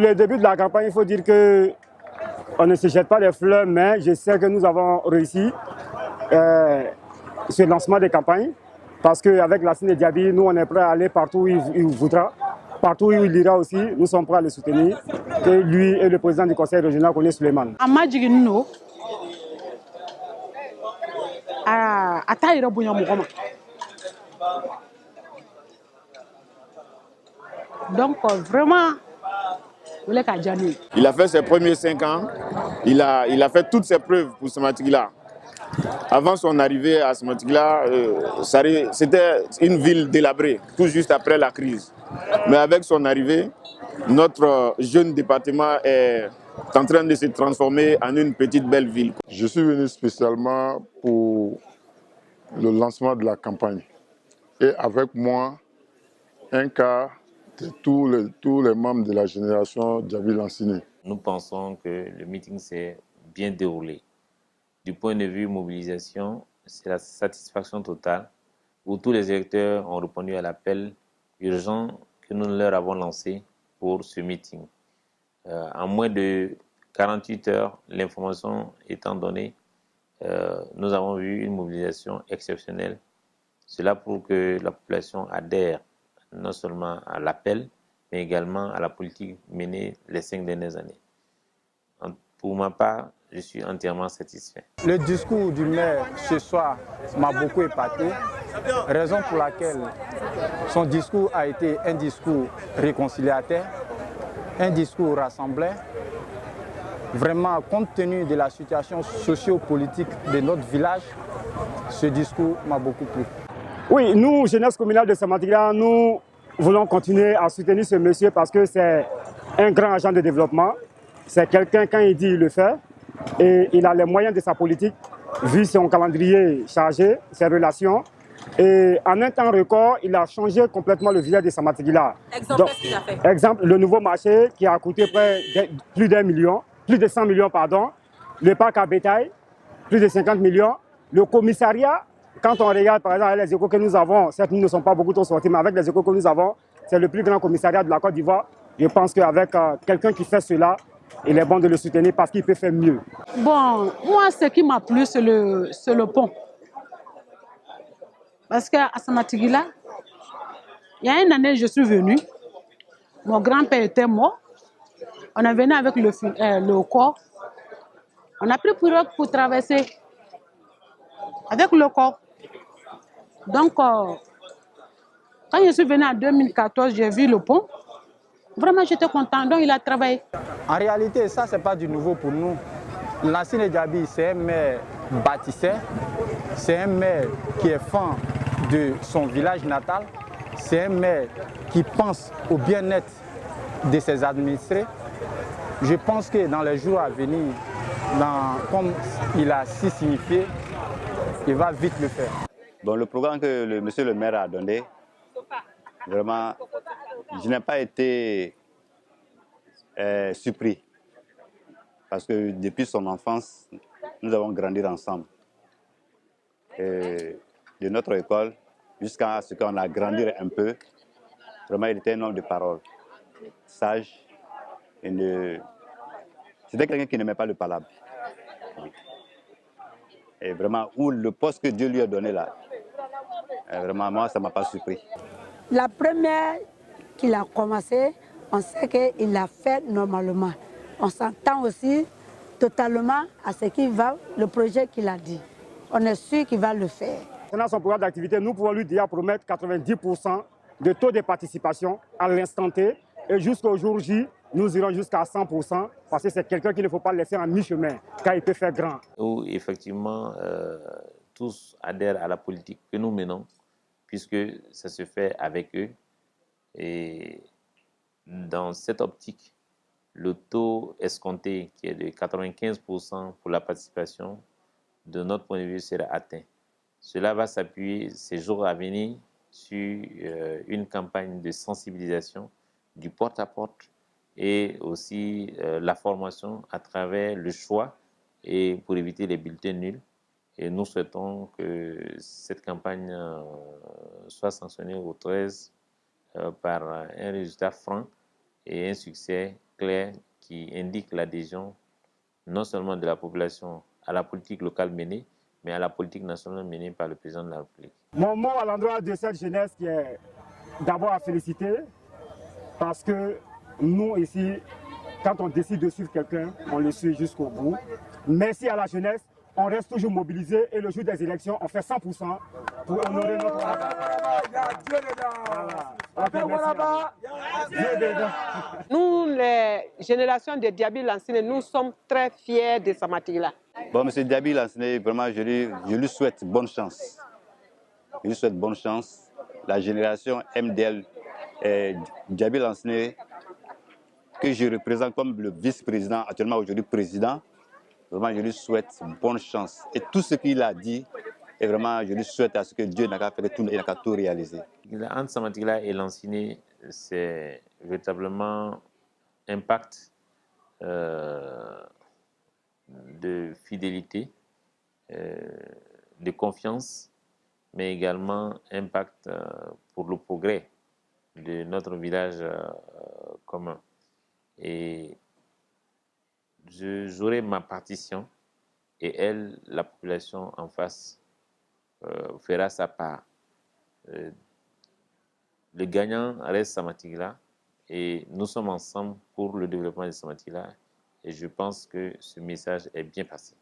le début de la campagne, il faut dire que on ne se jette pas les fleurs, mais je sais que nous avons réussi ce lancement des campagnes parce qu'avec Lassine Diaby, nous on est prêt à aller partout où il voudra, partout où il ira aussi, nous sommes prêts à le soutenir, que lui et le président du conseil régional, Koné Souleymane. Donc vraiment, il a fait ses premiers 5 ans, il a fait toutes ses preuves pour Samatigila. Avant son arrivée à Samatigila, c'était une ville délabrée, tout juste après la crise. Mais avec son arrivée, notre jeune département est en train de se transformer en une petite belle ville. Je suis venu spécialement pour le lancement de la campagne. Et avec moi, un cas de tous les membres de la génération Djaby Lansini. Nous pensons que le meeting s'est bien déroulé. Du point de vue mobilisation, c'est la satisfaction totale où tous les électeurs ont répondu à l'appel urgent que nous leur avons lancé pour ce meeting. En moins de 48 heures, l'information étant donnée, nous avons vu une mobilisation exceptionnelle. Cela prouve que la population adhère non seulement à l'appel, mais également à la politique menée les 5 dernières années. Pour ma part, je suis entièrement satisfait. Le discours du maire ce soir m'a beaucoup épaté, raison pour laquelle son discours a été un discours réconciliateur, un discours rassemblant. Vraiment, compte tenu de la situation socio-politique de notre village, ce discours m'a beaucoup plu. Oui, nous, jeunesse communale de Samatigila, nous voulons continuer à soutenir ce monsieur parce que c'est un grand agent de développement. C'est quelqu'un, quand il dit, il le fait. Et il a les moyens de sa politique, vu son calendrier chargé, ses relations. Et en un temps record, il a changé complètement le visage de Samatigila. Exemple, qu'est-ce qu'il a fait? Exemple, le nouveau marché qui a coûté plus d'1 million, plus de 100 millions, pardon. Le parc à bétail, plus de 50 millions. Le commissariat, quand on regarde par exemple les échos que nous avons, certes nous ne sommes pas beaucoup trop sortis, mais avec les échos que nous avons, c'est le plus grand commissariat de la Côte d'Ivoire. Je pense qu'avec quelqu'un qui fait cela, il est bon de le soutenir parce qu'il peut faire mieux. Bon, moi, ce qui m'a plu, c'est le pont. Parce qu'à Samatigila, il y a une année, je suis venue. Mon grand-père était mort. On est venu avec le corps. On a pris pirogue pour traverser avec le corps. Donc, quand je suis venue en 2014, j'ai vu le pont. Vraiment, j'étais content. Donc, il a travaillé. En réalité, ça, ce n'est pas du nouveau pour nous. Lassine Diaby, c'est un maire bâtisseur. C'est un maire qui est fan de son village natal. C'est un maire qui pense au bien-être de ses administrés. Je pense que dans les jours à venir, comme il a si signifié, il va vite le faire. Bon, le programme que monsieur le maire a donné, vraiment, je n'ai pas été surpris. Parce que depuis son enfance, nous avons grandi ensemble. Et de notre école jusqu'à ce qu'on a grandi un peu, vraiment, il était un homme de parole, sage. C'était quelqu'un qui n'aimait pas le palabre. Et vraiment, où le poste que Dieu lui a donné là, vraiment, moi, ça ne m'a pas surpris. La première qu'il a commencé, on sait qu'il l'a fait normalement. On s'entend aussi totalement à ce qu'il va, le projet qu'il a dit. On est sûr qu'il va le faire. Dans son programme d'activité, nous pouvons lui déjà promettre 90% de taux de participation à l'instant T. Et jusqu'au jour J, nous irons jusqu'à 100% parce que c'est quelqu'un qu'il ne faut pas laisser en mi-chemin, car il peut faire grand. Où effectivement, tous adhèrent à la politique que nous menons, puisque ça se fait avec eux. Et dans cette optique, le taux escompté, qui est de 95% pour la participation, de notre point de vue, sera atteint. Cela va s'appuyer ces jours à venir sur une campagne de sensibilisation, du porte-à-porte et aussi la formation à travers le choix et pour éviter les bulletins nuls. Et nous souhaitons que cette campagne soit sanctionnée au 13 par un résultat franc et un succès clair qui indique l'adhésion non seulement de la population à la politique locale menée, mais à la politique nationale menée par le président de la République. Mon mot à l'endroit de cette jeunesse qui est d'abord à féliciter, parce que nous ici, quand on décide de suivre quelqu'un, on le suit jusqu'au bout. Merci à la jeunesse, on reste toujours mobilisé et le jour des élections, on fait 100% pour honorer notre Nous, les générations de Diaby Lansine, nous sommes très fiers de Samatigila. Bon, M. Diaby Lansine, vraiment, je lui souhaite bonne chance. Je lui souhaite bonne chance. La génération MDL Diaby Lansine, que je représente comme le vice-président, actuellement aujourd'hui président, vraiment, je lui souhaite bonne chance. Et tout ce qu'il a dit, et vraiment, je lui souhaite à ce que Dieu n'a qu'à faire tout, il n'a qu'à tout réaliser. Entre Samatigila et Lansine, c'est véritablement un pacte de fidélité, de confiance, mais également un pacte pour le progrès de notre village commun. Et j'aurai ma partition et elle, la population en face, fera sa part. Le gagnant reste Samatigila et nous sommes ensemble pour le développement de Samatigila et je pense que ce message est bien passé.